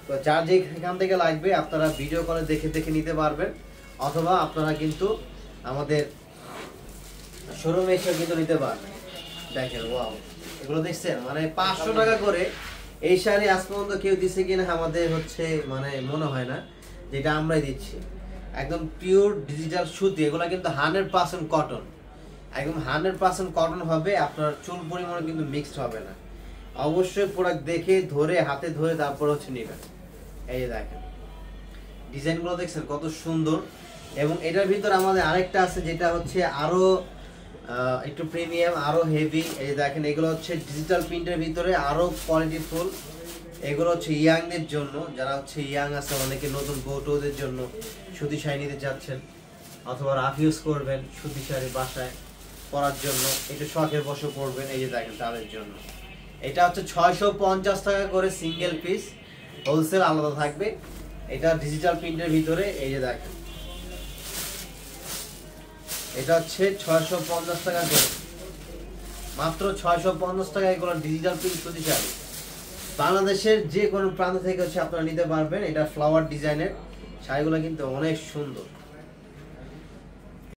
তো যার যেখান থেকে লাগবে আপনারা ভিডিও কলে দেখে দেখে নিতে পারবেন, অথবা আপনারা কিন্তু আমাদের শোরুমে এসে কিন্তু নিতে পারবেন। দেখেন ওয়াও, এগুলো দেখছেন মানে 500 টাকা করে এই শাড়ি আজ পর্যন্ত কেউ দিচ্ছে কিনা আমাদের হচ্ছে মানে মনে হয় না, যেটা আমরাই দিচ্ছি। একদম পিওর ডিজিটাল সুতি, এগুলো কিন্তু 100% কটন, একদম 100% কটন হবে। আপনার চুল পরিমাণ কিন্তু মিক্সড হবে না। অবশ্যই প্রোডাক্ট দেখে ধরে হাতে ধরে তারপর হচ্ছে নেবেন। এই যে দেখেন ডিজাইনগুলো দেখছেন কত সুন্দর। এবং এটার ভিতর আমাদের আরেকটা আছে যেটা হচ্ছে আরো একটু প্রিমিয়াম, আরো হেভি। এই যে দেখেন এগুলো হচ্ছে ডিজিটাল প্রিন্টের ভিতরে আরো কোয়ালিটি ফুল। এগুলো হচ্ছে ইয়াংদের জন্য, যারা হচ্ছে ইয়াং আছে, অনেকে নতুন বউটোদের জন্য সুতি শাড়ি নিতে চাচ্ছেন, অথবা রাফ ইউজ করবেন সুতি শাড়ি বাসায় পরার জন্য, একটু শখের বসে পরবেন। এই যে দেখেন তাদের জন্য এটা হচ্ছে 650 টাকা করে সিঙ্গেল পিস, হোলসেল আলাদা থাকবে। এটা ডিজিটাল প্রিন্টের ভিতরে। এই যে দেখেন এটা হচ্ছে 650 টাকা করে, মাত্র 650 টাকা। এগুলো ডিজিটাল প্রিন্ট সুতি শাড়ি বাংলাদেশের যে কোনো প্রান্ত থেকে হচ্ছে আপনারা নিতে পারবেন। এটা ফ্লাওয়ার ডিজাইনের শাড়িগুলো কিন্তু অনেক সুন্দর।